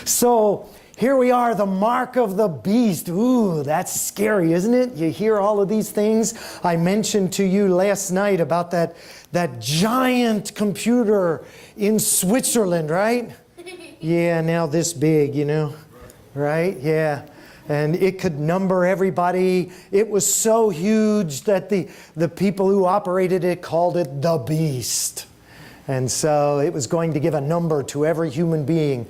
So here we are, the mark of the beast. Ooh, that's scary, isn't it? You hear all of these things. I mentioned to you last night about that giant computer in Switzerland, right? Yeah, now this big, you know, right? Yeah. And it could number everybody. It was so huge that the people who operated it called it the beast. And so it was going to give a number to every human being.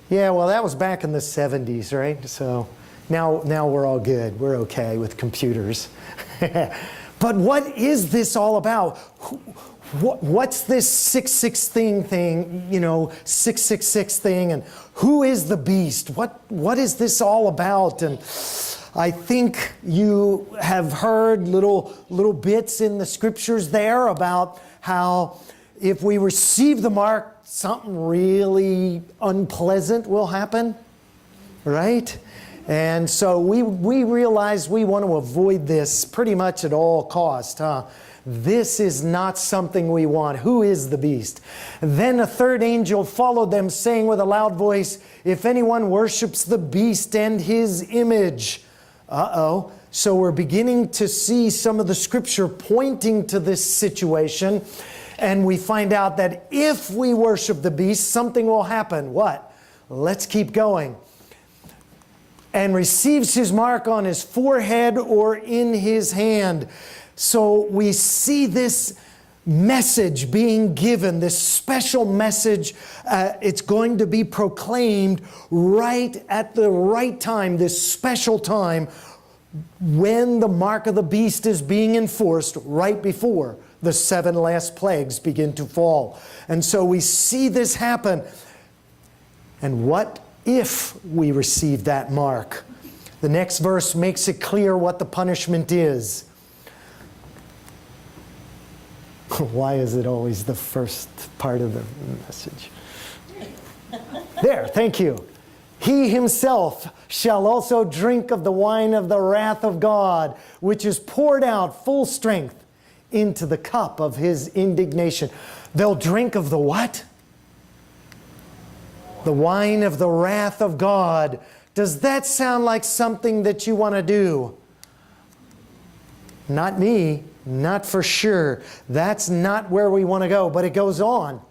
Yeah, well, that was back in the 70s, right? So now we're all good. We're okay with computers. But what is this all about? What's this 666 thing, you know, 666 thing, and who is the beast? What is this all about? And I think you have heard little bits in the scriptures there about how if we receive the mark, something really unpleasant will happen, right? And so we realize we want to avoid this pretty much at all cost, huh? This is not something we want. Who is the beast? Then a third angel followed them, saying with a loud voice, if anyone worships the beast and his image. Uh-oh. So we're beginning to see some of the scripture pointing to this situation. And we find out that if we worship the beast, something will happen. What? Let's keep going. And receives his mark on his forehead or in his hand. So we see this message being given, this special message. It's going to be proclaimed right at the right time, this special time when the mark of the beast is being enforced, right before the 7 last plagues begin to fall. And so we see this happen. And what if we receive that mark? The next verse makes it clear what the punishment is. Why is it always the first part of the message? There, thank you. He himself shall also drink of the wine of the wrath of God, which is poured out full strength into the cup of his indignation. They'll drink of the what? The wine of the wrath of God. Does that sound like something that you want to do? Not me. Not for sure. That's not where we want to go. But it goes on.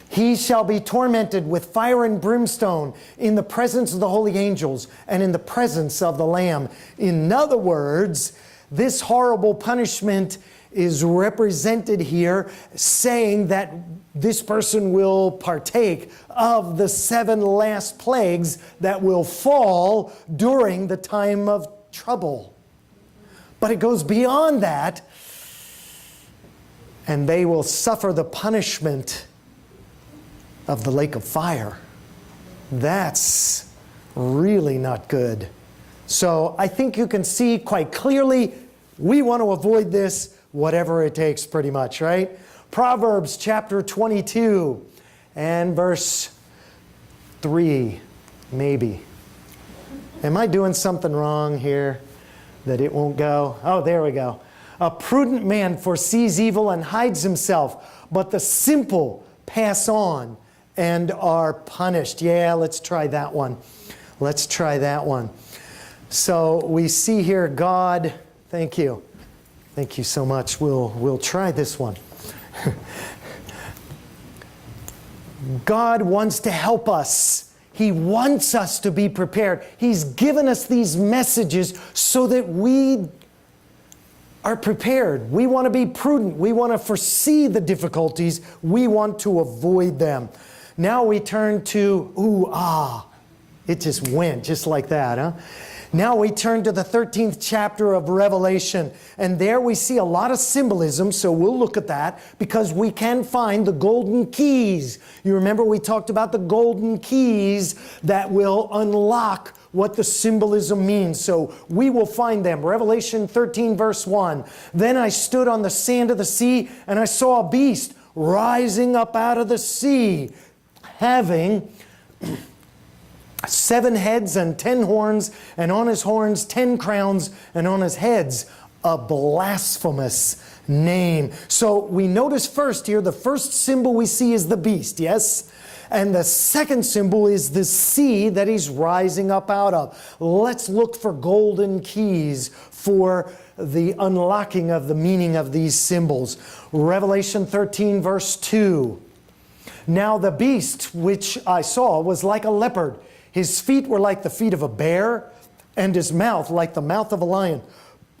He shall be tormented with fire and brimstone in the presence of the holy angels and in the presence of the Lamb. In other words, this horrible punishment is represented here, saying that this person will partake of the 7 last plagues that will fall during the time of trouble. But it goes beyond that, and they will suffer the punishment of the lake of fire. That's really not good. So I think you can see quite clearly we want to avoid this, whatever it takes, pretty much, right? Proverbs chapter 22 and verse 3, maybe. Am I doing something wrong here that it won't go? Oh, there we go. A prudent man foresees evil and hides himself, but the simple pass on and are punished. Yeah, let's try that one. Let's try that one. So we see here God, thank you. Thank you so much. We'll try this one. God wants to help us. He wants us to be prepared. He's given us these messages so that we are prepared. We want to be prudent. We want to foresee the difficulties. We want to avoid them. Now we turn to, it just went just like that, huh? Now we turn to the 13th chapter of Revelation, and there we see a lot of symbolism, so we'll look at that because we can find the golden keys. You remember we talked about the golden keys that will unlock what the symbolism means. So we will find them. Revelation 13 verse 1. Then I stood on the sand of the sea, and I saw a beast rising up out of the sea, having 7 heads and 10 horns, and on his horns 10 crowns, and on his heads a blasphemous name. So we notice first here, the first symbol we see is the beast, yes? And the second symbol is the sea that he's rising up out of. Let's look for golden keys for the unlocking of the meaning of these symbols. Revelation 13 verse 2. Now the beast which I saw was like a leopard. His feet were like the feet of a bear, and his mouth like the mouth of a lion.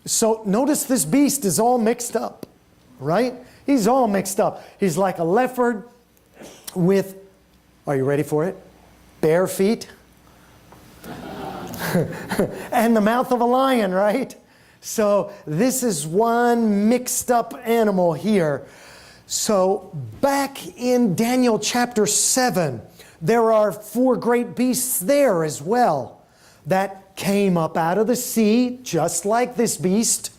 So notice this beast is all mixed up, right? He's all mixed up. He's like a leopard with, are you ready for it? Bare feet. And the mouth of a lion, right? So this is one mixed up animal here. So back in Daniel chapter 7, there are 4 great beasts there as well that came up out of the sea, just like this beast.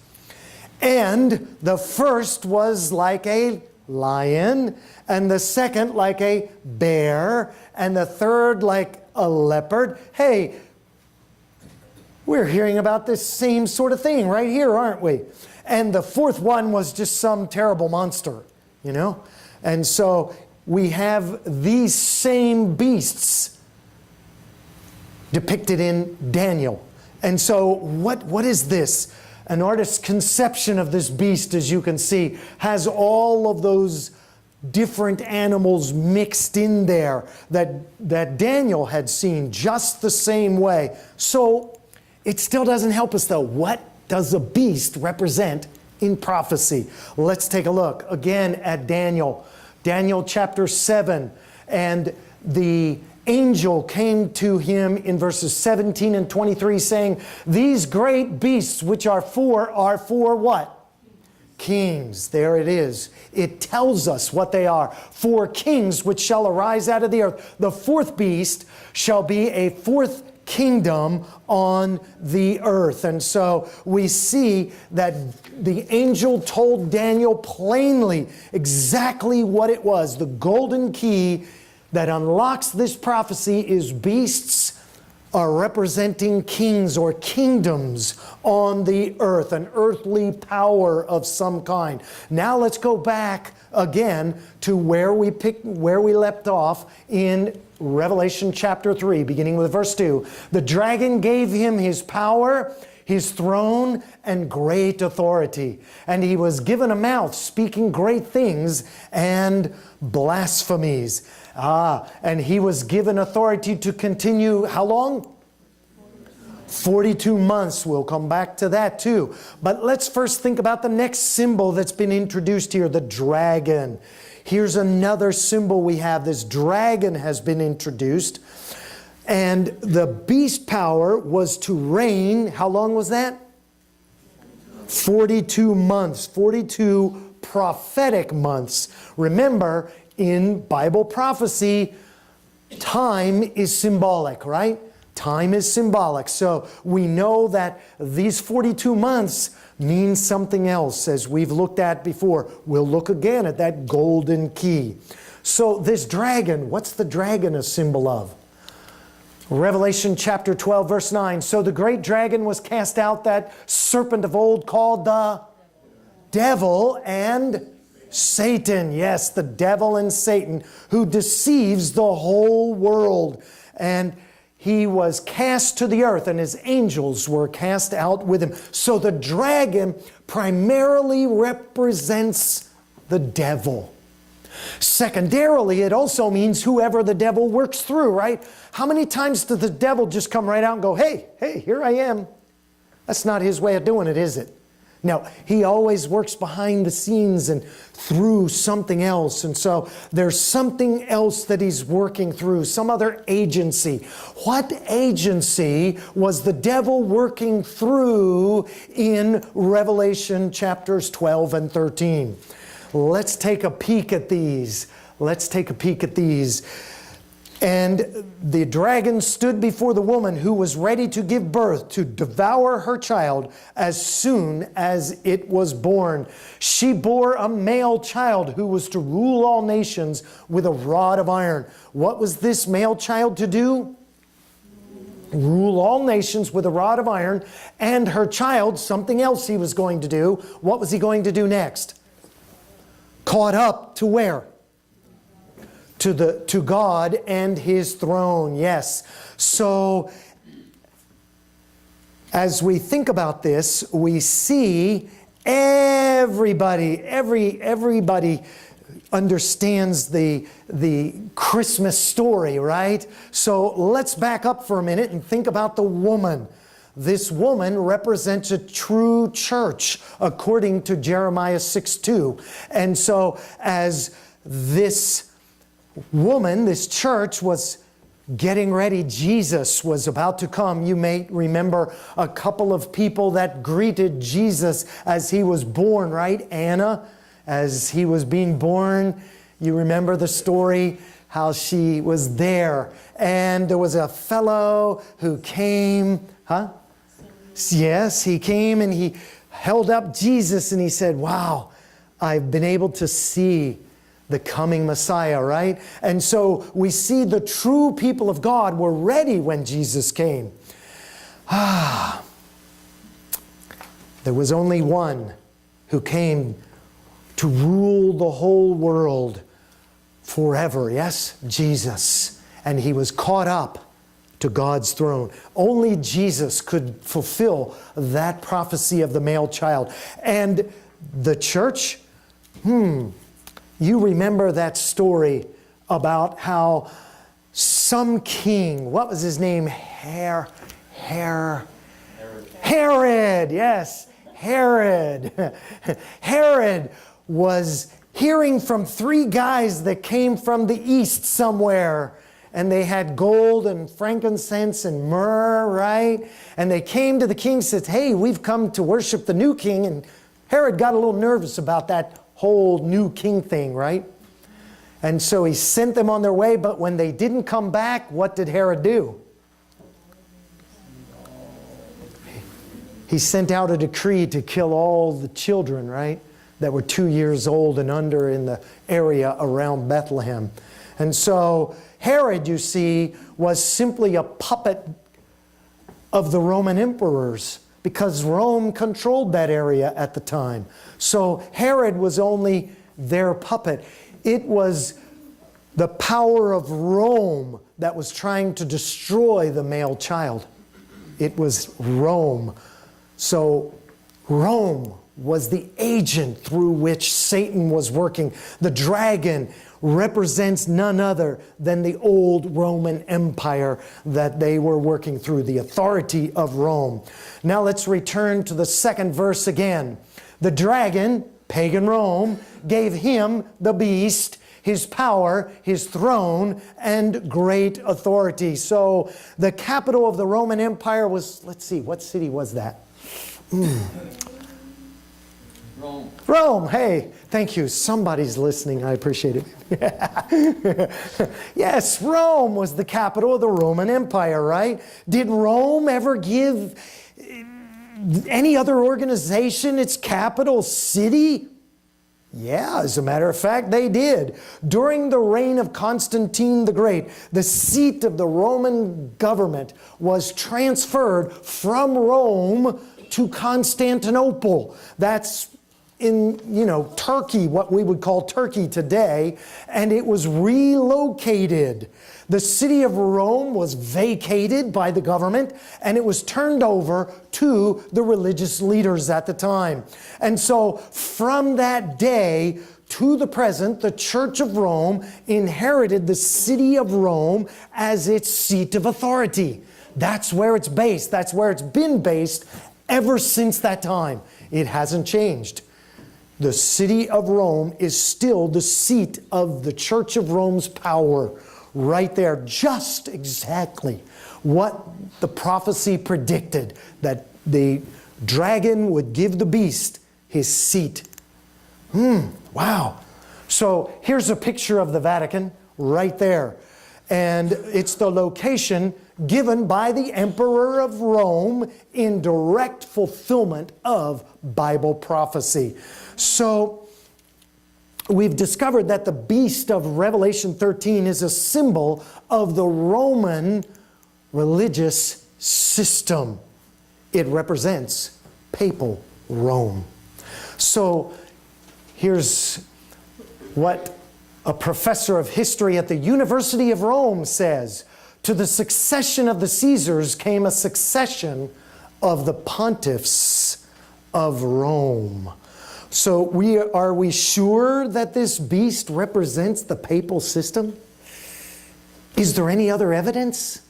And the first was like a lion, and the second like a bear, and the third like a leopard. Hey, we're hearing about this same sort of thing right here, aren't we? And the fourth one was just some terrible monster, you know? And so we have these same beasts depicted in Daniel. And so what is this? An artist's conception of this beast, as you can see, has all of those different animals mixed in there that Daniel had seen just the same way. So it still doesn't help us though. What does a beast represent in prophecy? Let's take a look again at Daniel. Daniel chapter 7, and the angel came to him in verses 17 and 23 saying, these great beasts which are for what? Kings. There it is. It tells us what they are. 4 kings which shall arise out of the earth. The fourth beast shall be a fourth kingdom on the earth. And so we see that the angel told Daniel plainly exactly what it was. The golden key that unlocks this prophecy is beasts are representing kings or kingdoms on the earth, an earthly power of some kind. Now let's go back again to where we left off in Revelation chapter 3, beginning with verse 2. The dragon gave him his power, his throne, and great authority. And he was given a mouth speaking great things and blasphemies. And he was given authority to continue how long? 42 months. We'll come back to that too. But let's first think about the next symbol that's been introduced here, the dragon. Here's another symbol we have. This dragon has been introduced. And the beast power was to reign. How long was that? 42 months. 42 prophetic months. Remember, in Bible prophecy, time is symbolic, right? Time is symbolic. So we know that these 42 months means something else, as we've looked at before. We'll look again at that golden key. So this dragon, what's the dragon a symbol of? Revelation chapter 12 verse 9. So the great dragon was cast out, that serpent of old called the devil and Satan. Yes, the devil and Satan, who deceives the whole world. And he was cast to the earth, and his angels were cast out with him. So the dragon primarily represents the devil. Secondarily, it also means whoever the devil works through, right? How many times does the devil just come right out and go, hey, here I am? That's not his way of doing it, is it? No, he always works behind the scenes and through something else. And so there's something else that he's working through, some other agency. What agency was the devil working through in Revelation chapters 12 and 13? Let's take a peek at these. Let's take a peek at these. And the dragon stood before the woman who was ready to give birth, to devour her child as soon as it was born. She bore a male child who was to rule all nations with a rod of iron. What was this male child to do? Rule all nations with a rod of iron. And her child, something else he was going to do. What was he going to do next? Caught up to where? to God and His throne. Yes. So as we think about this, we see everybody understands the Christmas story, right? So let's back up for a minute and think about the woman. This woman represents a true church, according to Jeremiah 6:2. And so as this woman, this church, was getting ready, Jesus was about to come. You may remember a couple of people that greeted Jesus as He was born, right? Anna, as He was being born. You remember the story, how she was there. And there was a fellow who came, Yes, he came and he held up Jesus and he said, wow, I've been able to see the coming Messiah, right? And so we see the true people of God were ready when Jesus came. There was only one who came to rule the whole world forever, yes? Jesus. And He was caught up to God's throne. Only Jesus could fulfill that prophecy of the male child. And the church, you remember that story about how some king, what was his name? Herod. Yes, Herod. Herod was hearing from 3 guys that came from the east somewhere. And they had gold and frankincense and myrrh, right? And they came to the king and said, hey, we've come to worship the new king. And Herod got a little nervous about that whole new king thing, right? And so he sent them on their way. But when they didn't come back, what did Herod do? He sent out a decree to kill all the children, right? That were 2 years old and under in the area around Bethlehem. And so Herod, you see, was simply a puppet of the Roman emperors because Rome controlled that area at the time. So Herod was only their puppet. It was the power of Rome that was trying to destroy the male child. It was Rome. So Rome was the agent through which Satan was working. The dragon represents none other than the old Roman Empire that they were working through, the authority of Rome. Now let's return to the second verse again. The dragon, pagan Rome, gave him, the beast, his power, his throne, and great authority. So the capital of the Roman Empire was, let's see, what city was that? Rome. Rome, hey, thank you. Somebody's listening. I appreciate it. Yes, Rome was the capital of the Roman Empire, right? Did Rome ever give any other organization its capital city? Yeah, as a matter of fact, they did. During the reign of Constantine the Great, the seat of the Roman government was transferred from Rome to Constantinople. That's in, Turkey, what we would call Turkey today, and it was relocated. The city of Rome was vacated by the government, and it was turned over to the religious leaders at the time. And so from that day to the present, the Church of Rome inherited the city of Rome as its seat of authority. That's where it's based. That's where it's been based ever since that time. It hasn't changed. The city of Rome is still the seat of the Church of Rome's power, right there, just exactly what the prophecy predicted, that the dragon would give the beast his seat. Wow. So here's a picture of the Vatican right there. And it's the location given by the Emperor of Rome in direct fulfillment of Bible prophecy. So we've discovered that the beast of Revelation 13 is a symbol of the Roman religious system. It represents papal Rome. So here's what A professor of history at the University of Rome says, to the succession of the Caesars came a succession of the pontiffs of Rome. So are we sure that this beast represents the papal system? Is there any other evidence?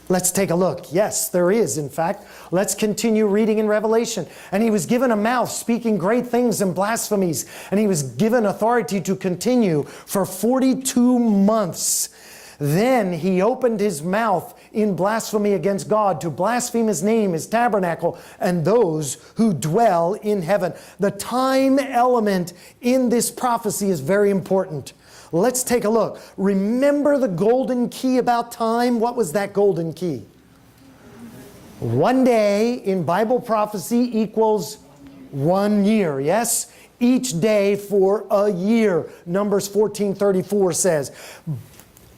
Let's take a look. Yes, there is, in fact. Let's continue reading in Revelation. And he was given a mouth speaking great things and blasphemies. And he was given authority to continue for 42 months. Then he opened his mouth in blasphemy against God to blaspheme his name, his tabernacle, and those who dwell in heaven. The time element in this prophecy is very important. Let's take a look. Remember the golden key about time? What was that golden key? One day in Bible prophecy equals 1 year, yes? Each day for a year. Numbers 14:34 says.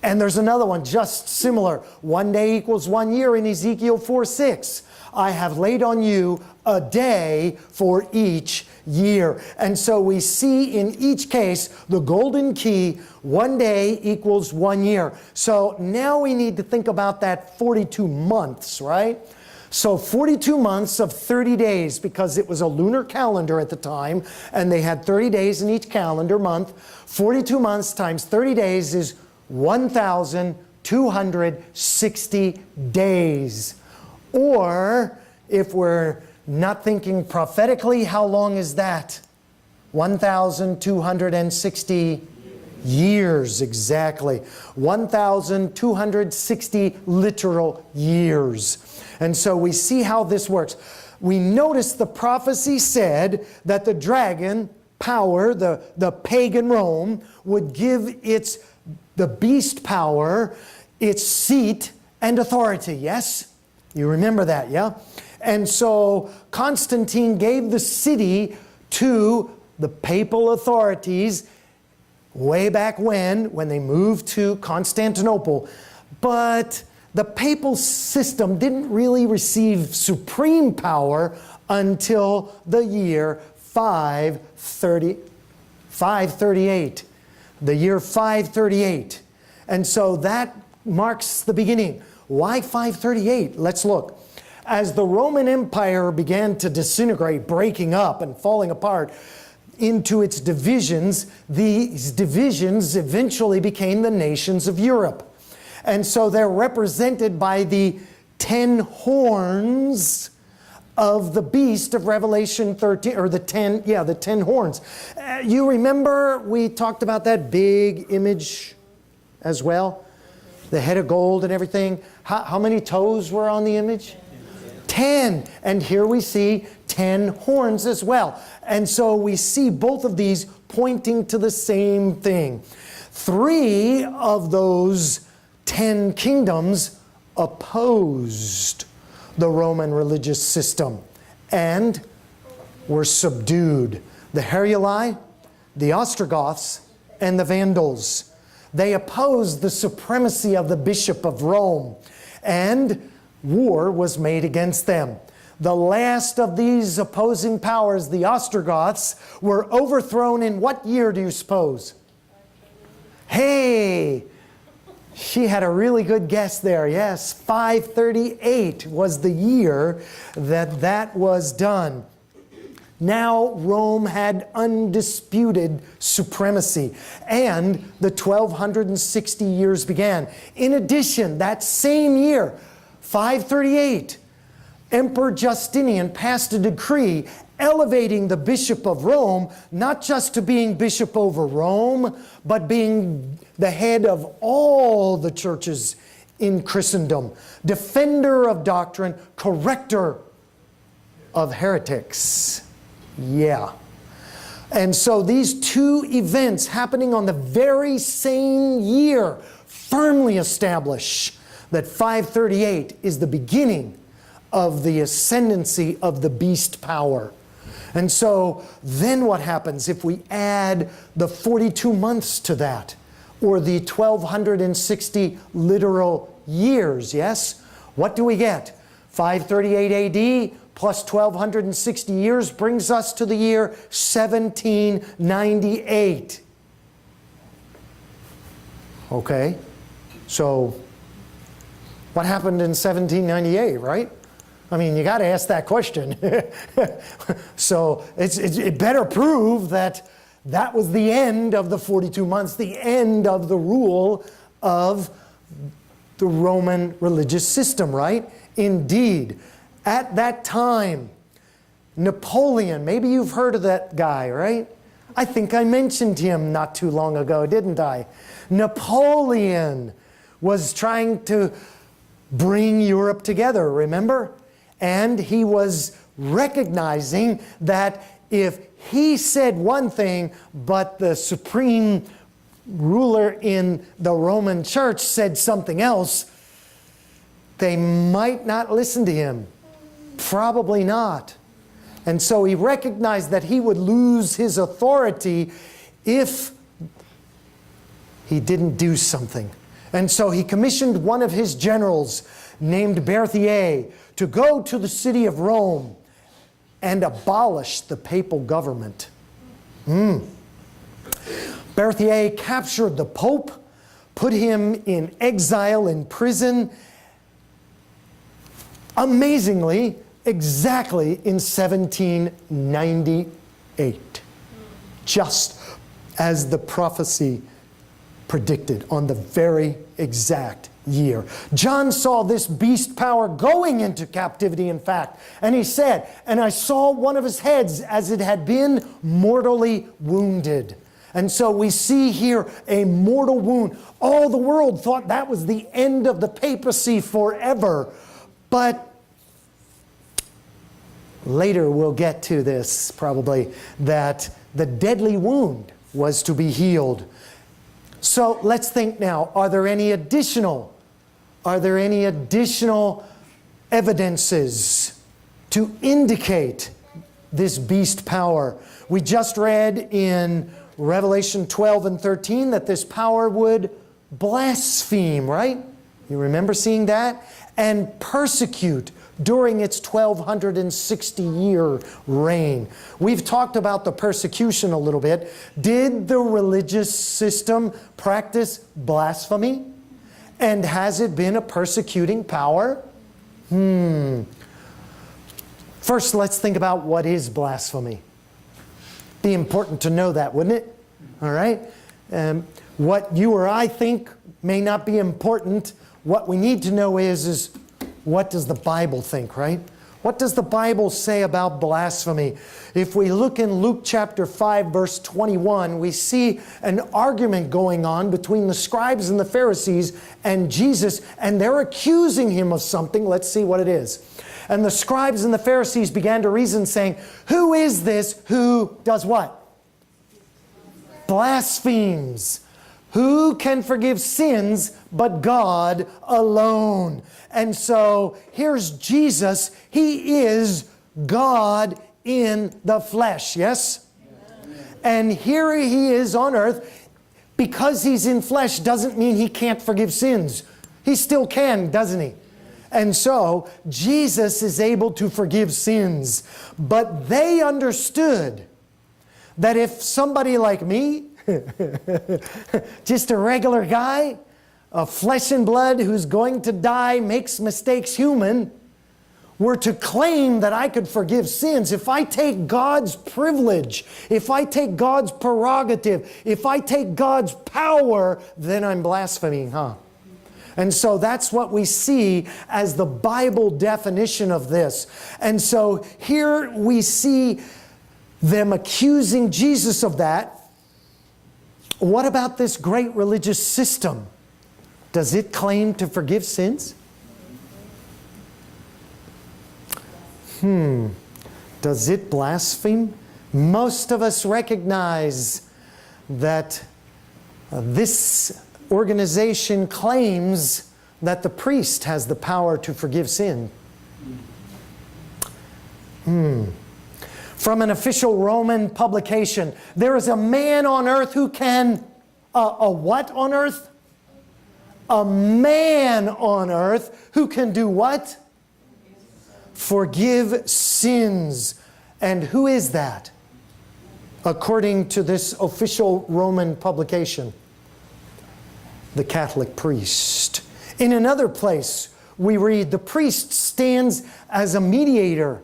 And there's another one just similar. 1 day equals 1 year in Ezekiel 4:6. I have laid on you a day for each year. And so we see in each case the golden key, 1 day equals 1 year. So now we need to think about that 42 months, right? So 42 months of 30 days, because it was a lunar calendar at the time, and they had 30 days in each calendar month. 42 months times 30 days is 1,260 days. Or, if we're not thinking prophetically, how long is that? 1,260 years, exactly. 1,260 literal years. And so we see how this works. We notice the prophecy said that the dragon power, the pagan Rome, would give the beast power, its seat and authority, yes? You remember that, yeah? And so Constantine gave the city to the papal authorities way back when they moved to Constantinople. But the papal system didn't really receive supreme power until the year 538. The year 538. And so that marks the beginning. Why 538? Let's look. As the Roman Empire began to disintegrate, breaking up and falling apart into its divisions, these divisions eventually became the nations of Europe. And so they're represented by the 10 horns of the beast of Revelation 13, or the 10 horns. You remember we talked about that big image as well? The head of gold and everything. How many toes were on the image? 10. And here we see 10 horns as well. And so we see both of these pointing to the same thing. 3 of those 10 kingdoms opposed the Roman religious system and were subdued. The Heruli, the Ostrogoths, and the Vandals. They opposed the supremacy of the Bishop of Rome, and war was made against them. The last of these opposing powers, the Ostrogoths, were overthrown in what year do you suppose? Hey! She had a really good guess there. Yes, 538 was the year that was done. Now Rome had undisputed supremacy, and the 1260 years began. In addition, that same year, 538, Emperor Justinian passed a decree elevating the Bishop of Rome, not just to being bishop over Rome, but being the head of all the churches in Christendom, defender of doctrine, corrector of heretics. Yeah. And so these 2 events happening on the very same year firmly establish that 538 is the beginning of the ascendancy of the beast power. And so then what happens if we add the 42 months to that, or the 1260 literal years, yes? What do we get? 538 AD plus 1260 years brings us to the year 1798. Okay, so what happened in 1798, right? I mean, you got to ask that question. So it better prove that that was the end of the 42 months, the end of the rule of the Roman religious system, right? Indeed, at that time, Napoleon, maybe you've heard of that guy, right? I think I mentioned him not too long ago, didn't I? Napoleon was trying to bring Europe together, remember? And he was recognizing that if he said one thing, but the supreme ruler in the Roman church said something else, they might not listen to him. Probably not. And so he recognized that he would lose his authority if he didn't do something. And so he commissioned one of his generals named Berthier to go to the city of Rome and abolish the papal government. Berthier captured the Pope, put him in exile in prison, amazingly, exactly in 1798. Just as the prophecy predicted, on the very exact year. John saw this beast power going into captivity, in fact. And he said, "And I saw one of his heads as it had been mortally wounded." And so we see here a mortal wound. All the world thought that was the end of the papacy forever. But later we'll get to this probably, that the deadly wound was to be healed. So let's think now, are there any additional evidences to indicate this beast power? We just read in Revelation 12 and 13 that this power would blaspheme, right? You remember seeing that? And persecute during its 1260-year reign. We've talked about the persecution a little bit. Did the religious system practice blasphemy? And has it been a persecuting power? First, let's think about what is blasphemy. Be important to know that, wouldn't it? All right? What you or I think may not be important. What we need to know is what does the Bible think, right? What does the Bible say about blasphemy? If we look in Luke chapter 5, verse 21, we see an argument going on between the scribes and the Pharisees and Jesus, and they're accusing him of something. Let's see what it is. And the scribes and the Pharisees began to reason, saying, "Who is this who does what? Blasphemes. Who can forgive sins but God alone?" And so here's Jesus. He is God in the flesh, yes? Amen. And here he is on earth. Because he's in flesh doesn't mean he can't forgive sins. He still can, doesn't he? And so Jesus is able to forgive sins. But they understood that if somebody like me, just a regular guy, of flesh and blood who's going to die, makes mistakes human, were to claim that I could forgive sins, if I take God's privilege, if I take God's prerogative, if I take God's power, then I'm blaspheming, huh? And so that's what we see as the Bible definition of this. And so here we see them accusing Jesus of that. What about this great religious system? Does it claim to forgive sins? Does it blaspheme? Most of us recognize that this organization claims that the priest has the power to forgive sin. From an official Roman publication, there is a man on earth who can, a what on earth? A man on earth who can do what? Forgive sins. And who is that? According to this official Roman publication. the Catholic priest. In another place, we read, the priest stands as a mediator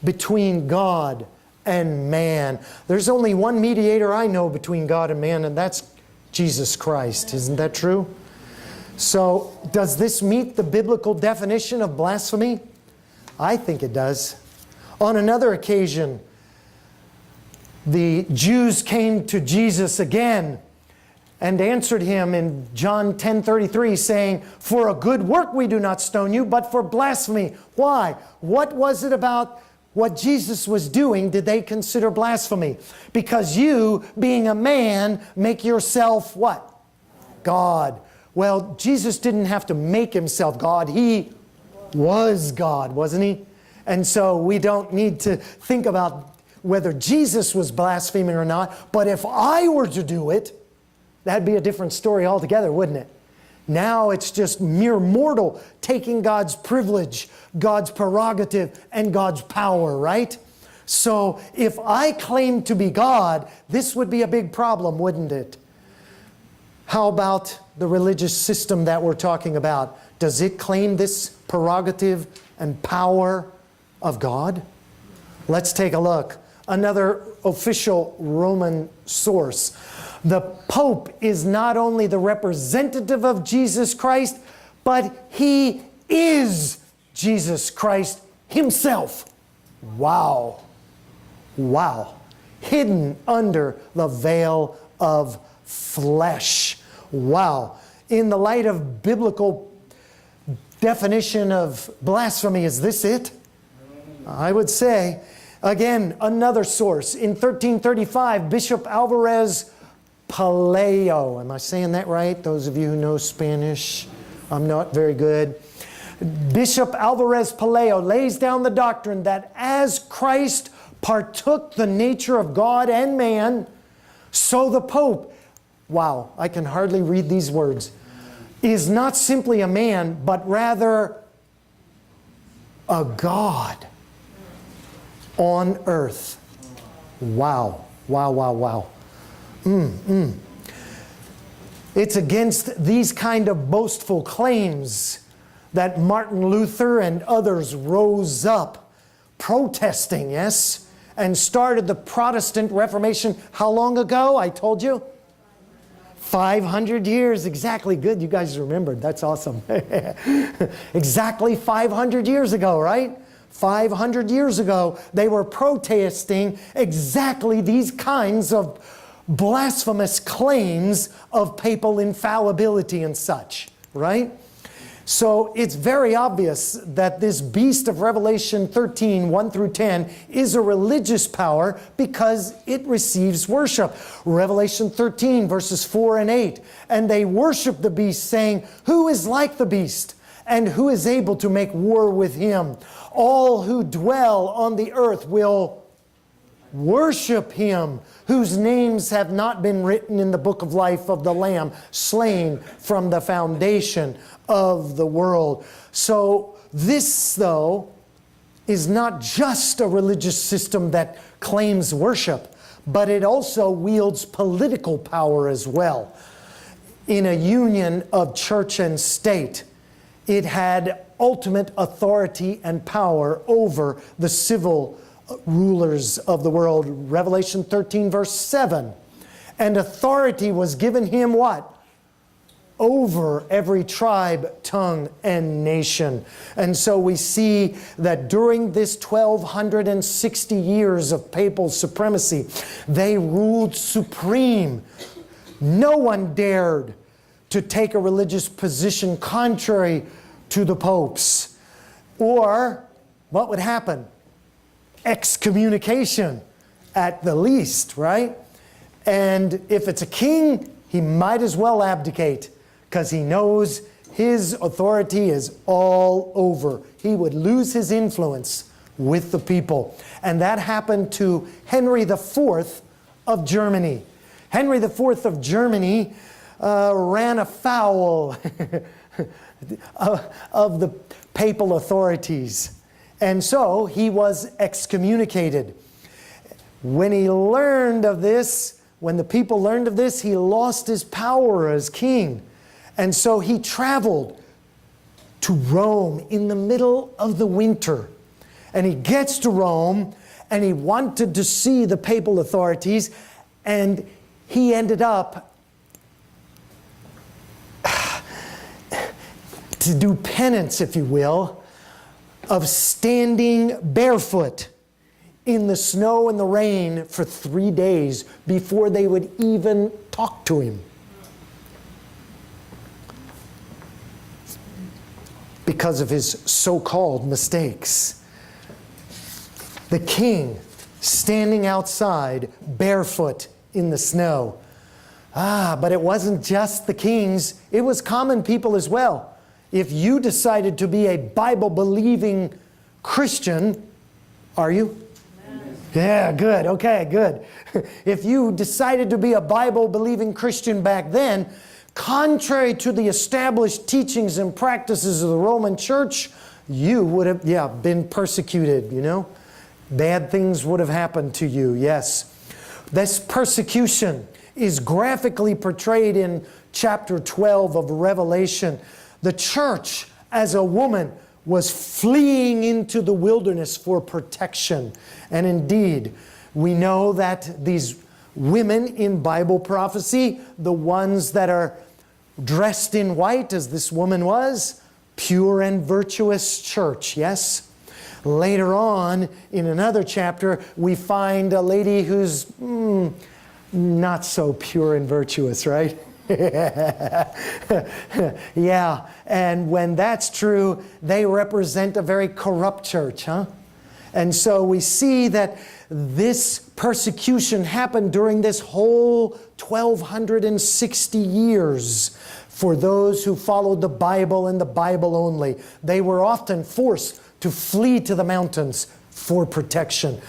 between God and man. There's only one mediator I know between God and man, and that's Jesus Christ. Isn't that true? So, does this meet the biblical definition of blasphemy? I think it does. On another occasion, the Jews came to Jesus again and answered him in John 10:33, saying, "For a good work we do not stone you, but for blasphemy." Why? What was it about what Jesus was doing did they consider blasphemy? Because you, being a man, make yourself what? God. Well, Jesus didn't have to make himself God. He was God, wasn't he? And so we don't need to think about whether Jesus was blaspheming or not. But if I were to do it, that'd be a different story altogether, wouldn't it? Now it's just mere mortal taking God's privilege, God's prerogative, and God's power, right? So if I claimed to be God, this would be a big problem, wouldn't it? How about the religious system that we're talking about? Does it claim this prerogative and power of God? Let's take a look. Another official Roman source. The Pope is not only the representative of Jesus Christ, but he is Jesus Christ himself. Wow. Wow. Hidden under the veil of flesh. Wow. In the light of biblical definition of blasphemy, is this it? I would say. Again, another source. In 1335, Bishop Alvarez Palayo. Am I saying that right? Those of you who know Spanish, I'm not very good. Bishop Alvarez Palayo lays down the doctrine that as Christ partook the nature of God and man, so the Pope, wow, I can hardly read these words, is not simply a man, but rather a God on earth. Wow, wow, wow, wow. It's against these kind of boastful claims that Martin Luther and others rose up protesting, yes, and started the Protestant Reformation. How long ago? I told you? 500 years, exactly. Good, you guys remembered. That's awesome. Exactly 500 years ago, right? 500 years ago, they were protesting exactly these kinds of blasphemous claims of papal infallibility and such, right? So it's very obvious that this beast of Revelation 13, 1 through 10, is a religious power because it receives worship. Revelation 13, verses 4 and 8. And they worship the beast, saying, "Who is like the beast? And who is able to make war with him? All who dwell on the earth will worship him, whose names have not been written in the book of life of the Lamb, slain from the foundation of the world." So this, though, is not just a religious system that claims worship, but it also wields political power as well. In a union of church and state, it had ultimate authority and power over the civil rulers of the world. Revelation 13, verse 7. And authority was given him what? Over every tribe, tongue, and nation. And so we see that during this 1260 years of papal supremacy, they ruled supreme. No one dared to take a religious position contrary to the popes. Or what would happen? Excommunication at the least, right? And if it's a king, he might as well abdicate because he knows his authority is all over. He would lose his influence with the people. And that happened to Henry IV of Germany. Henry IV of Germany ran afoul of the papal authorities. And so he was excommunicated. When he learned of this, when the people learned of this, he lost his power as king. And so he traveled to Rome in the middle of the winter. And he gets to Rome, and he wanted to see the papal authorities, and he ended up to do penance, if you will, of standing barefoot in the snow and the rain for 3 days before they would even talk to him. Because of his so-called mistakes. The king standing outside barefoot in the snow. But it wasn't just the kings, it was common people as well. If you decided to be a Bible-believing Christian, are you? Yeah, good. Okay, good. If you decided to be a Bible-believing Christian back then, contrary to the established teachings and practices of the Roman Church, you would have, been persecuted, you know. Bad things would have happened to you, yes. This persecution is graphically portrayed in chapter 12 of Revelation. The church, as a woman, was fleeing into the wilderness for protection. And indeed, we know that these women in Bible prophecy, the ones that are dressed in white, as this woman was, pure and virtuous church, yes? Later on, in another chapter, we find a lady who's not so pure and virtuous, right? Yeah, and when that's true, they represent a very corrupt church, huh? And so we see that this persecution happened during this whole 1260 years for those who followed the Bible and the Bible only. They were often forced to flee to the mountains for protection.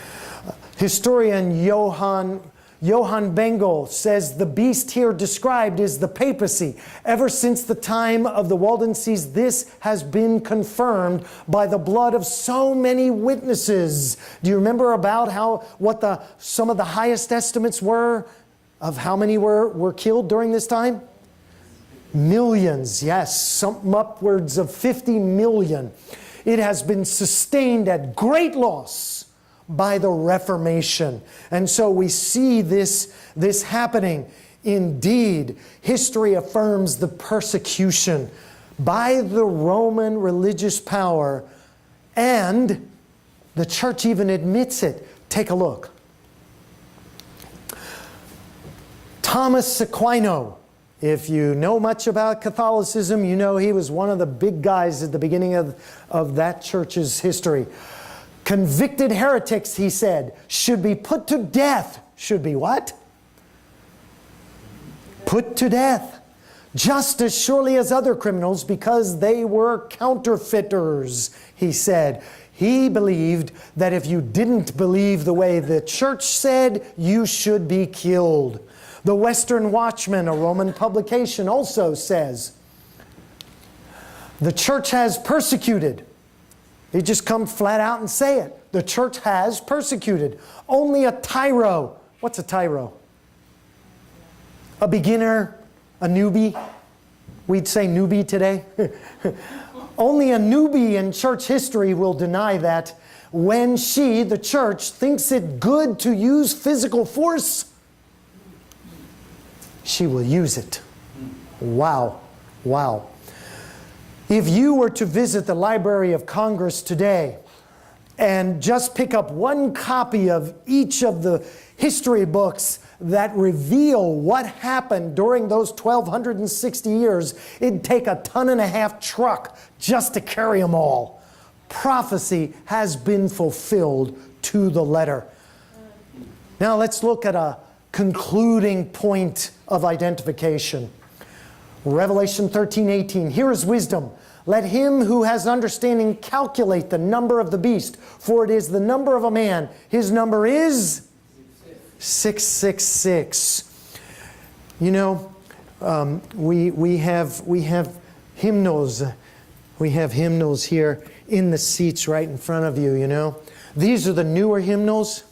Historian Johann Bengel says the beast here described is the papacy. Ever since the time of the Waldenses, this has been confirmed by the blood of so many witnesses. Do you remember about some of the highest estimates were of how many were killed during this time? Millions, yes, some upwards of 50 million. It has been sustained at great loss by the Reformation. And so we see this happening. Indeed, history affirms the persecution by the Roman religious power, and the church even admits it. Take a look. Thomas Aquino. If you know much about Catholicism, you know he was one of the big guys at the beginning of that church's history. Convicted heretics, he said, should be put to death. Should be what? Put to death. Just as surely as other criminals, because they were counterfeiters, he said. He believed that if you didn't believe the way the church said, you should be killed. The Western Watchman, a Roman publication, also says, the church has persecuted. He just come flat out and say it. The church has persecuted. Only a tyro. What's a tyro? A beginner, a newbie. We'd say newbie today. Only a newbie in church history will deny that when she, the church, thinks it good to use physical force, she will use it. Wow. Wow. If you were to visit the Library of Congress today and just pick up one copy of each of the history books that reveal what happened during those 1260 years, it'd take a 1.5-ton truck just to carry them all. Prophecy has been fulfilled to the letter. Now let's look at a concluding point of identification. Revelation 13:18. Here is wisdom. Let him who has understanding calculate the number of the beast, for it is the number of a man. His number is 666. You know, we have hymnals. We have hymnals here in the seats right in front of you, you know. These are the newer hymnals.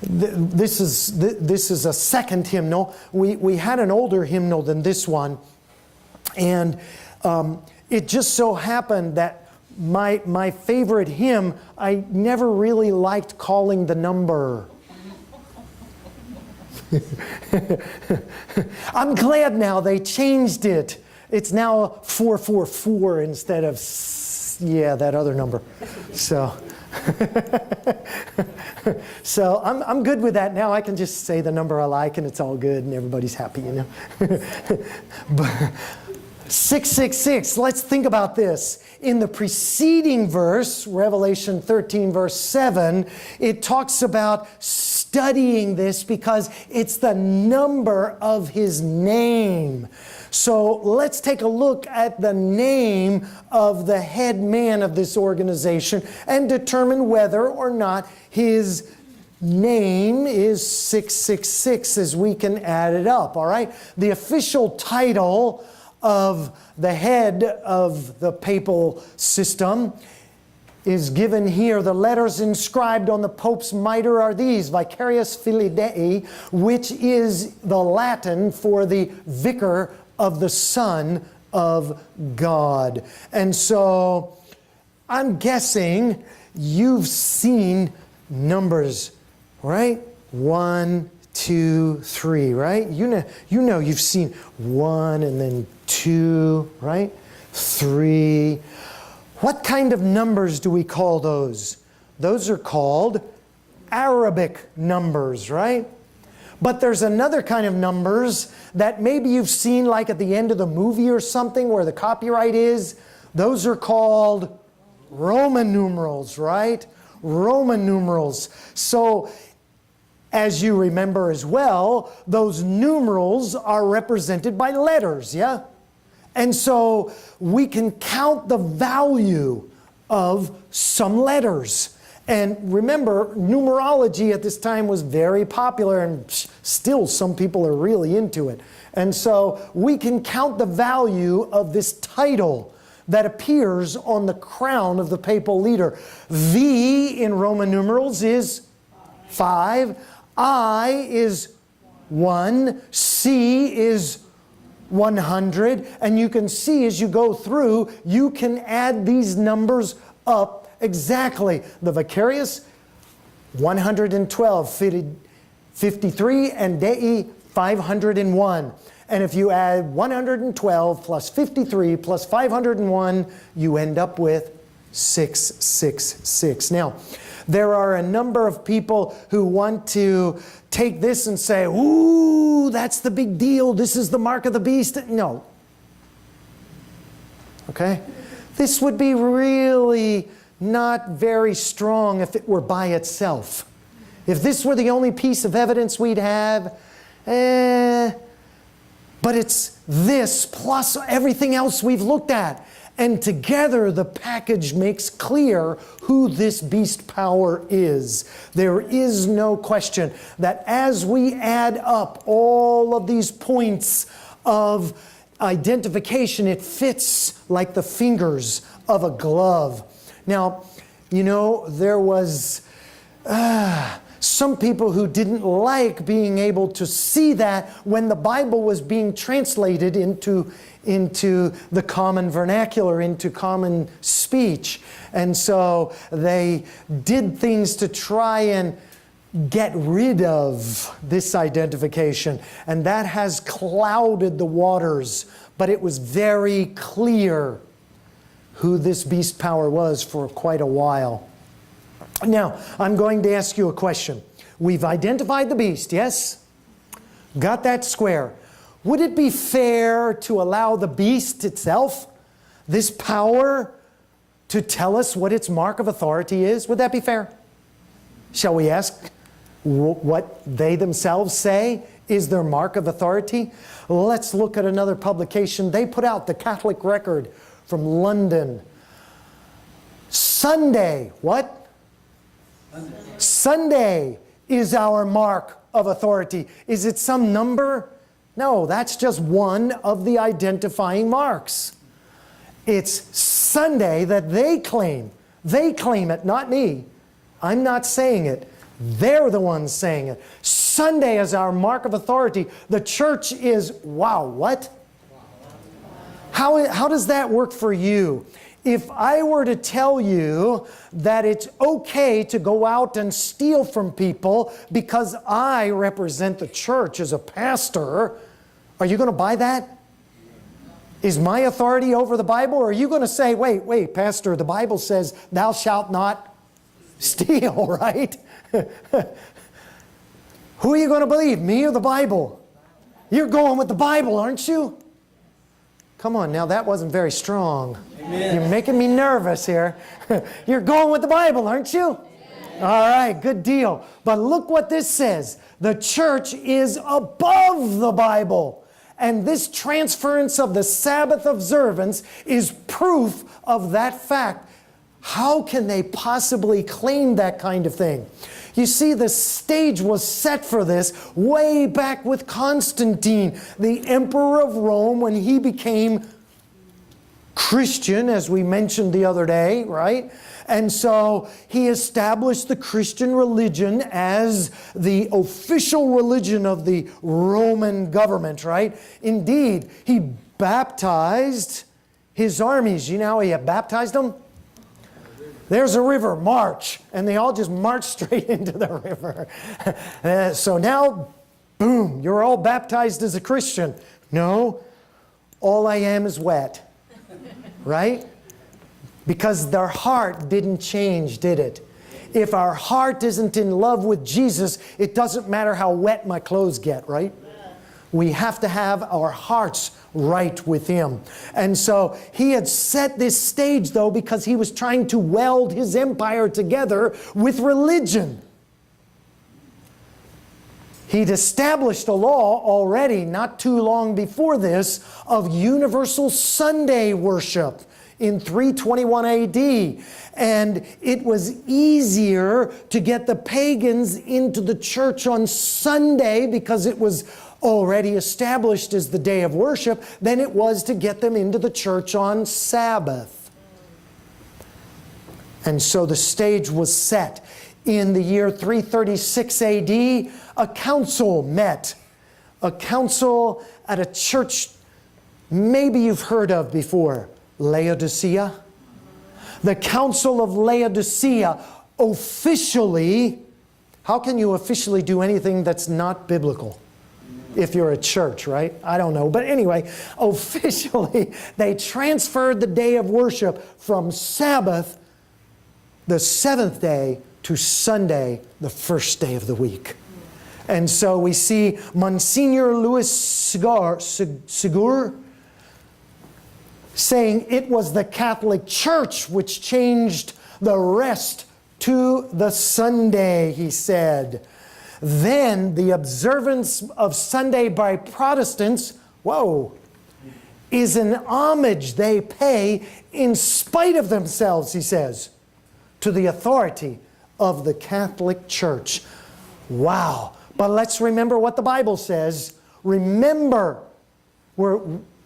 This is a second hymnal. We had an older hymnal than this one, and it just so happened that my favorite hymn, I never really liked calling the number. I'm glad now they changed it. It's now 444 instead of, that other number. So, so I'm good with that now. I can just say the number I like and it's all good and everybody's happy, you know. But 666, let's think about this. In the preceding verse, Revelation 13 verse 7, it talks about studying this because it's the number of His name. So let's take a look at the name of the head man of this organization and determine whether or not his name is 666 as we can add it up, all right? The official title of the head of the papal system is given here. The letters inscribed on the Pope's mitre are these: Vicarius Filii Dei, which is the Latin for the Vicar of the Son of God. And so I'm guessing you've seen numbers, right? 1, 2, 3, right? You know you've seen 1 and then 2, right? 3. What kind of numbers do we call those? Those are called Arabic numbers, right? But there's another kind of numbers that maybe you've seen like at the end of the movie or something where the copyright is. Those are called Roman numerals, right? Roman numerals. So as you remember as well, those numerals are represented by letters, yeah? And so we can count the value of some letters. And remember, numerology at this time was very popular, and still some people are really into it. And so we can count the value of this title that appears on the crown of the papal leader. V in Roman numerals is 5. I is 1. C is 100. And you can see as you go through, you can add these numbers up exactly. The Vicarius, 112, 53, and Dei, 501. And if you add 112 plus 53 plus 501, you end up with 666. Now, there are a number of people who want to take this and say, ooh, that's the big deal. This is the mark of the beast. No. Okay? This would be really not very strong if it were by itself. If this were the only piece of evidence we'd have, but it's this plus everything else we've looked at. And together the package makes clear who this beast power is. There is no question that as we add up all of these points of identification, it fits like the fingers of a glove. Now, you know, there was some people who didn't like being able to see that when the Bible was being translated into the common vernacular, into common speech. And so they did things to try and get rid of this identification. And that has clouded the waters. But it was very clear who this beast power was for quite a while. Now, I'm going to ask you a question. We've identified the beast, yes? Got that square. Would it be fair to allow the beast itself, this power, to tell us what its mark of authority is? Would that be fair? Shall we ask what they themselves say is their mark of authority? Let's look at another publication. They put out the Catholic Record from London. Sunday, what? Sunday is our mark of authority. Is it some number? No, that's just one of the identifying marks. It's Sunday that they claim. They claim it, not me. I'm not saying it. They're the ones saying it. Sunday is our mark of authority. The church is, wow, what? How does that work for you? If I were to tell you that it's okay to go out and steal from people because I represent the church as a pastor, are you going to buy that? Is my authority over the Bible? Or are you going to say, wait, Pastor, the Bible says thou shalt not steal, right? Who are you going to believe, me or the Bible? You're going with the Bible, aren't you? Come on, now that wasn't very strong. Amen. You're making me nervous here. You're going with the Bible, aren't you? Amen. All right, good deal. But look what this says. The church is above the Bible. And this transference of the Sabbath observance is proof of that fact. How can they possibly claim that kind of thing? You see, the stage was set for this way back with Constantine, the emperor of Rome, when he became Christian, as we mentioned the other day, right? And so he established the Christian religion as the official religion of the Roman government, right? Indeed, he baptized his armies. You know how he baptized them? There's a river, march. And they all just march straight into the river. So now, boom, you're all baptized as a Christian. No, all I am is wet. Right? Because their heart didn't change, did it? If our heart isn't in love with Jesus, it doesn't matter how wet my clothes get, right? We have to have our hearts right with Him. And so he had set this stage, though, because he was trying to weld his empire together with religion. He'd established a law already, not too long before this, of universal Sunday worship in 321 AD. And it was easier to get the pagans into the church on Sunday because it was already established as the day of worship than it was to get them into the church on Sabbath. And so the stage was set. In the year 336 AD, a council met. A council at a church maybe you've heard of before, Laodicea. The Council of Laodicea officially, how can you officially do anything that's not biblical? If you're a church, right? I don't know. But anyway, officially, they transferred the day of worship from Sabbath, the seventh day, to Sunday, the first day of the week. And so we see Monsignor Louis Segur saying it was the Catholic Church which changed the rest to the Sunday, he said. Then the observance of Sunday by Protestants, is an homage they pay in spite of themselves, he says, to the authority of the Catholic Church. Wow. But let's remember what the Bible says. Remember,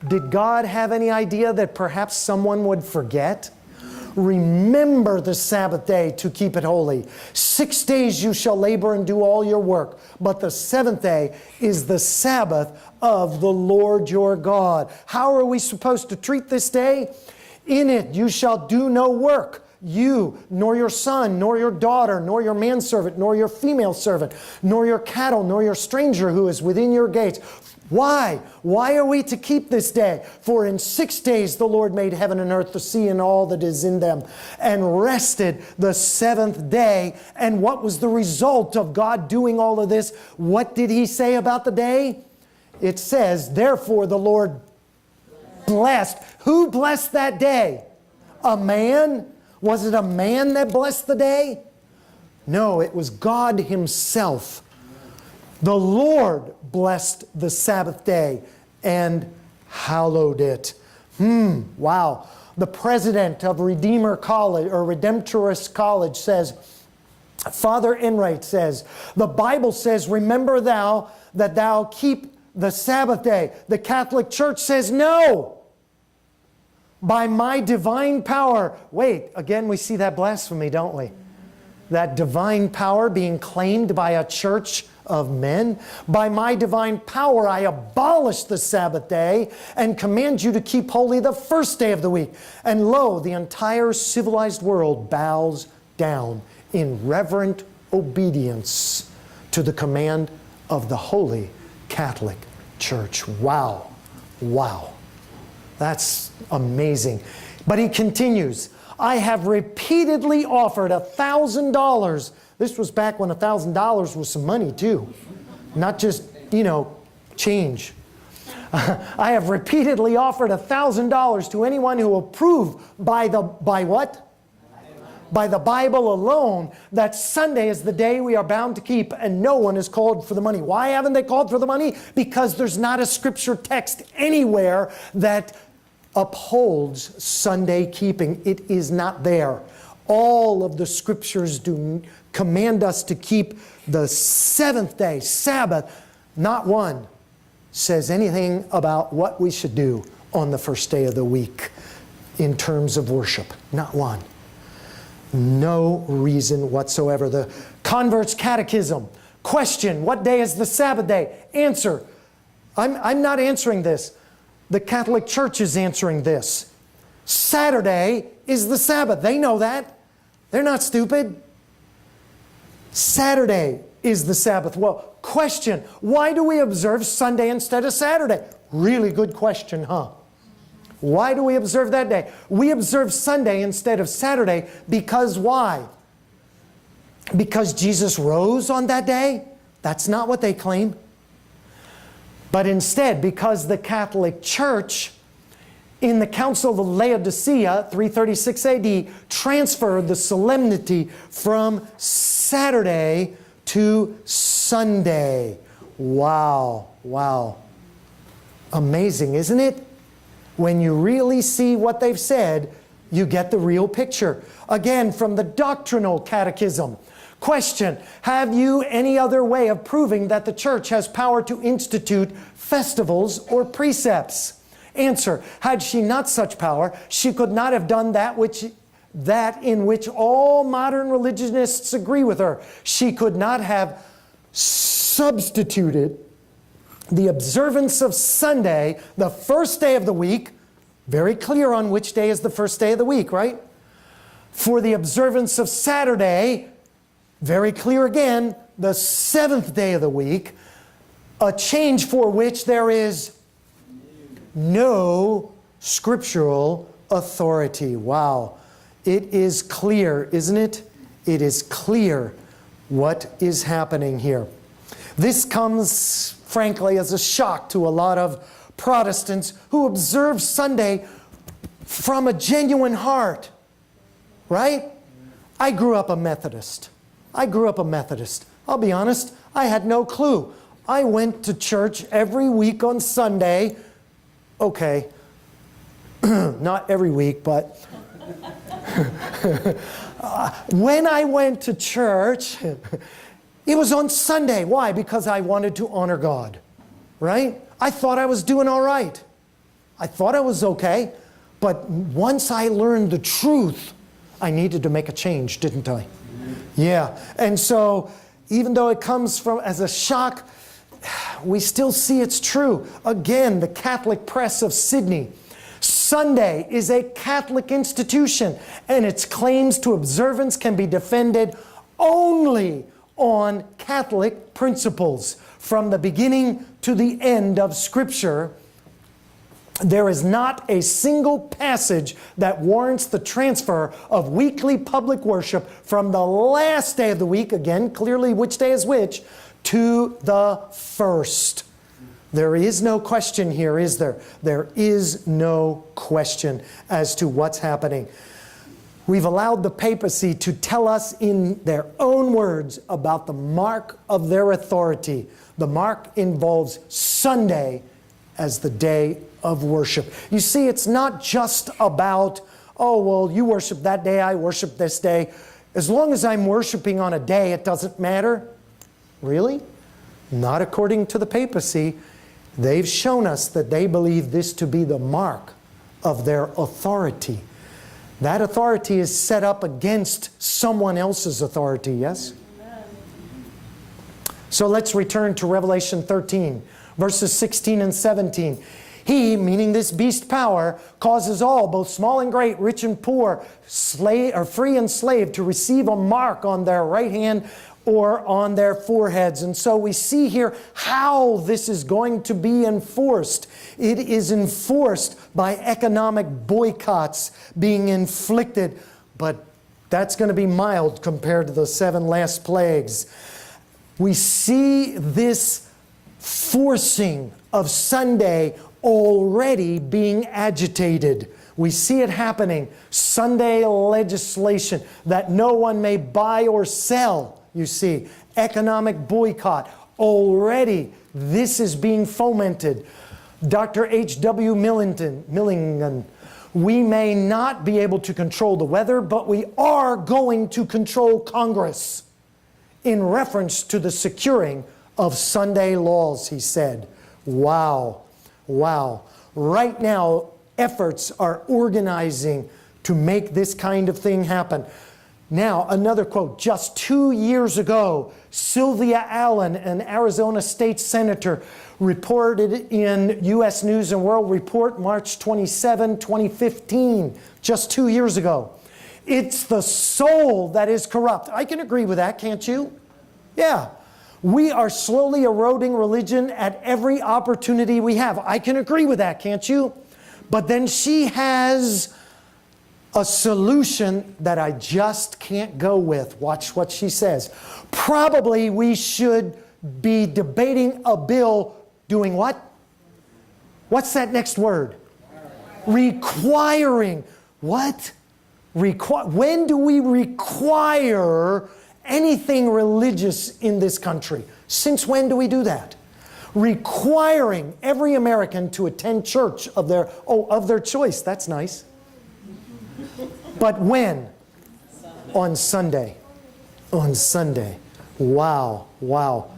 did God have any idea that perhaps someone would forget? Remember the Sabbath day to keep it holy. 6 days you shall labor and do all your work, but the seventh day is the Sabbath of the Lord your God. How are we supposed to treat this day? In it you shall do no work. You, nor your son, nor your daughter, nor your manservant, nor your female servant, nor your cattle, nor your stranger who is within your gates. Why? Why are we to keep this day? For in 6 days the Lord made heaven and earth, the sea and all that is in them, and rested the seventh day. And what was the result of God doing all of this? What did He say about the day? It says, therefore the Lord blessed. Who blessed that day? A man? Was it a man that blessed the day? No, it was God Himself. The Lord blessed the Sabbath day and hallowed it. Wow. The president of Redeemer College or Redemptorus College says, Father Enright says, the Bible says, remember thou that thou keep the Sabbath day. The Catholic Church says no. By my divine power. Wait, again we see that blasphemy, don't we? that divine power being claimed by a church of men. By my divine power, I abolish the Sabbath day and command you to keep holy the first day of the week. And lo, the entire civilized world bows down in reverent obedience to the command of the Holy Catholic Church. Wow. Wow. That's amazing. But he continues, I have repeatedly offered $1,000. This was back when $1,000 was some money too. Not just, change. I have repeatedly offered $1,000 to anyone who will prove by what? By the Bible alone, that Sunday is the day we are bound to keep, and no one is called for the money. Why haven't they called for the money? Because there's not a scripture text anywhere that upholds Sunday keeping. It is not there. All of the scriptures do command us to keep the seventh day, Sabbath. Not one says anything about what we should do on the first day of the week in terms of worship. Not one. No reason whatsoever. The Convert's Catechism. Question, what day is the Sabbath day? Answer, I'm not answering this. The Catholic Church is answering this. Saturday is the Sabbath. They know that. They're not stupid. Saturday is the Sabbath. Well, question, why do we observe Sunday instead of Saturday? Really good question, huh? Why do we observe that day? We observe Sunday instead of Saturday because why? Because Jesus rose on that day? That's not what they claim. But instead, because the Catholic Church in the Council of Laodicea, 336 AD, transferred the solemnity from Saturday to Sunday. Wow, wow. Amazing, isn't it? When you really see what they've said, you get the real picture. Again, from the Doctrinal Catechism. Question, have you any other way of proving that the church has power to institute festivals or precepts? Answer, had she not such power, she could not have done that in which all modern religionists agree with her. She could not have substituted the observance of Sunday, the first day of the week, very clear on which day is the first day of the week, right? For the observance of Saturday, very clear again, the seventh day of the week, a change for which there is no scriptural authority. Wow. It is clear, isn't it? It is clear what is happening here. This comes, frankly, as a shock to a lot of Protestants who observe Sunday from a genuine heart, right? I grew up a Methodist. I'll be honest, I had no clue. I went to church every week on Sunday. Okay, not every week, but when I went to church, it was on Sunday. Why? Because I wanted to honor God, right? I thought I was doing all right. I thought I was okay. But once I learned the truth, I needed to make a change, didn't I? Yeah. And so even though it comes from as a shock, we still see it's true. Again, the Catholic Press of Sydney. Sunday is a Catholic institution, and its claims to observance can be defended only on Catholic principles. From the beginning to the end of Scripture, there is not a single passage that warrants the transfer of weekly public worship from the last day of the week, again, clearly which day is which, to the first. There is no question here, is there? There is no question as to what's happening. We've allowed the papacy to tell us in their own words about the mark of their authority. The mark involves Sunday as the day of worship. You see, it's not just about, oh, well, you worship that day, I worship this day. As long as I'm worshiping on a day, it doesn't matter. Really? Not according to the papacy. They've shown us that they believe this to be the mark of their authority. That authority is set up against someone else's authority, yes? Amen. So let's return to Revelation 13, verses 16 and 17. He, meaning this beast power, causes all, both small and great, rich and poor, slave or free and slave, to receive a mark on their right hand or on their foreheads. And so we see here how this is going to be enforced. It is enforced by economic boycotts being inflicted, but that's going to be mild compared to the 7 last plagues. We see this forcing of Sunday already being agitated. We see it happening. Sunday legislation that no one may buy or sell. You see, economic boycott. Already this is being fomented. Dr. H.W. Millingen, we may not be able to control the weather, but we are going to control Congress in reference to the securing of Sunday laws, he said. Wow. Wow. Right now, efforts are organizing to make this kind of thing happen. Now, another quote. Just 2 years ago, Sylvia Allen, an Arizona state senator, reported in U.S. News and World Report, March 27, 2015, just 2 years ago. It's the soul that is corrupt. I can agree with that, can't you? Yeah. We are slowly eroding religion at every opportunity we have. I can agree with that, can't you? But then she has a solution that I just can't go with. Watch what she says. Probably we should be debating a bill doing what? What's that next word? Requiring. What? When do we require anything religious in this country? Since when do we do that? Requiring every American to attend church of their choice. That's nice. But when? On Sunday. On Sunday. Wow, wow.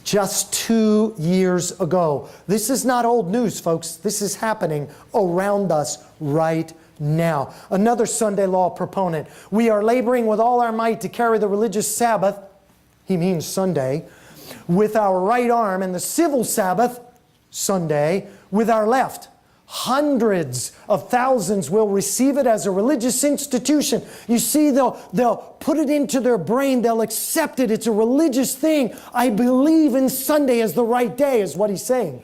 Just 2 years ago. This is not old news, folks. This is happening around us right now. Another Sunday law proponent. We are laboring with all our might to carry the religious Sabbath, he means Sunday, with our right arm, and the civil Sabbath, Sunday, with our left. Hundreds of thousands will receive it as a religious institution. You see, they'll put it into their brain. They'll accept it. It's a religious thing. I believe in Sunday as the right day, is what he's saying.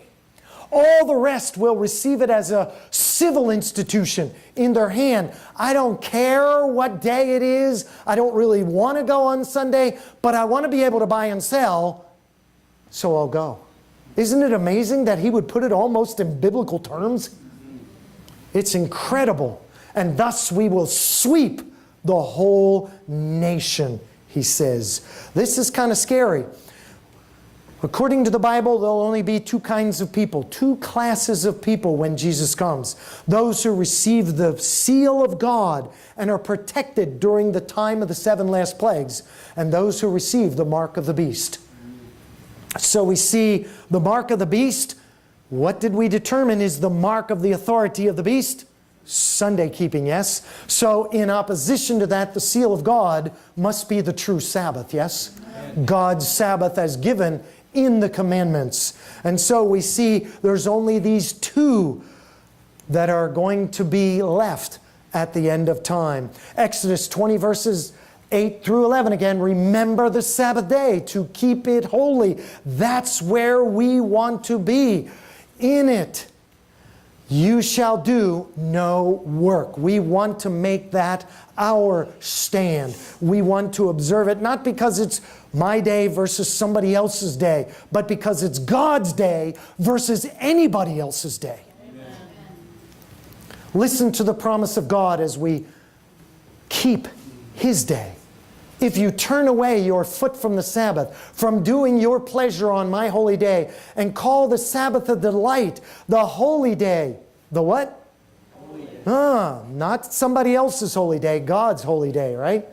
All the rest will receive it as a civil institution in their hand. I don't care what day it is. I don't really want to go on Sunday, but I want to be able to buy and sell, so I'll go. Isn't it amazing that he would put it almost in biblical terms? It's incredible. And thus we will sweep the whole nation, he says. This is kind of scary. According to the Bible, there'll only be 2 kinds of people, 2 classes of people when Jesus comes. Those who receive the seal of God and are protected during the time of the 7 last plagues, and those who receive the mark of the beast. So we see the mark of the beast. What did we determine is the mark of the authority of the beast? Sunday keeping, yes? So in opposition to that, the seal of God must be the true Sabbath, yes? Amen. God's Sabbath as given in the commandments. And so we see there's only these 2 that are going to be left at the end of time. Exodus 20 verses 8 through 11 again. Remember the Sabbath day to keep it holy. That's where we want to be. In it, you shall do no work. We want to make that our stand. We want to observe it, not because it's my day versus somebody else's day, but because it's God's day versus anybody else's day. Amen. Listen to the promise of God as we keep His day. If you turn away your foot from the Sabbath, from doing your pleasure on my holy day, and call the Sabbath a delight, the holy day, the what? Holy day. Not somebody else's holy day, God's holy day, right?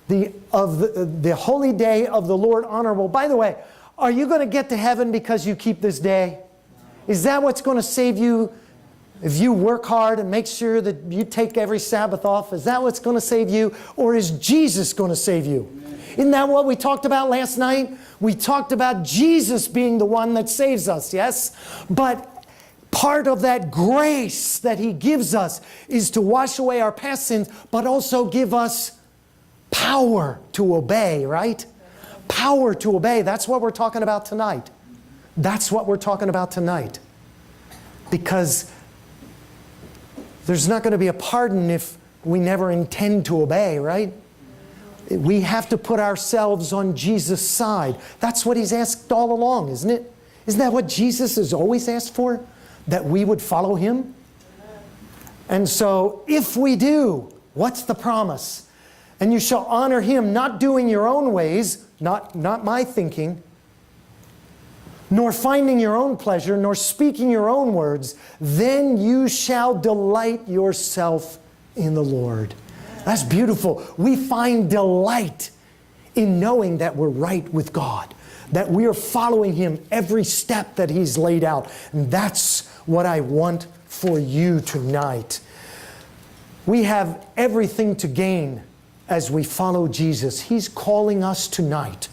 The holy day of the Lord honorable. By the way, are you going to get to heaven because you keep this day? Is that what's going to save you? If you work hard and make sure that you take every Sabbath off, is that what's going to save you? Or is Jesus going to save you? Isn't that what we talked about last night? We talked about Jesus being the one that saves us, yes? But part of that grace that He gives us is to wash away our past sins, but also give us power to obey, right? Power to obey. That's what we're talking about tonight. That's what we're talking about tonight. Because there's not going to be a pardon if we never intend to obey, right? We have to put ourselves on Jesus' side. That's what He's asked all along, isn't it? Isn't that what Jesus has always asked for? That we would follow Him? And so, if we do, what's the promise? And you shall honor Him, not doing your own ways, not my thinking, nor finding your own pleasure, nor speaking your own words, then you shall delight yourself in the Lord. That's beautiful. We find delight in knowing that we're right with God, that we are following Him every step that He's laid out. And that's what I want for you tonight. We have everything to gain as we follow Jesus. He's calling us tonight.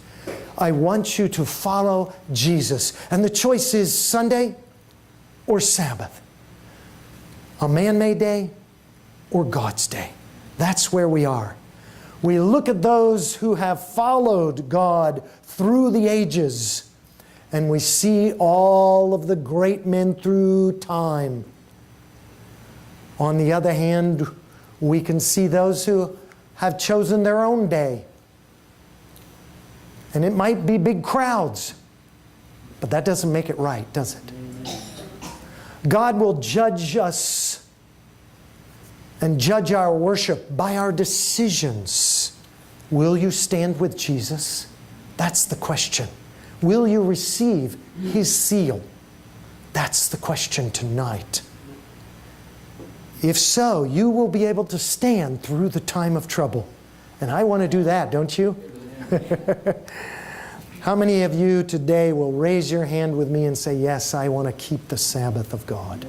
I want you to follow Jesus. And the choice is Sunday or Sabbath. A man-made day or God's day. That's where we are. We look at those who have followed God through the ages, and we see all of the great men through time. On the other hand, we can see those who have chosen their own day. And it might be big crowds, but that doesn't make it right, does it? God will judge us and judge our worship by our decisions. Will you stand with Jesus? That's the question. Will you receive His seal? That's the question tonight. If so, you will be able to stand through the time of trouble. And I want to do that, don't you? How many of you today will raise your hand with me and say, yes, I want to keep the Sabbath of God?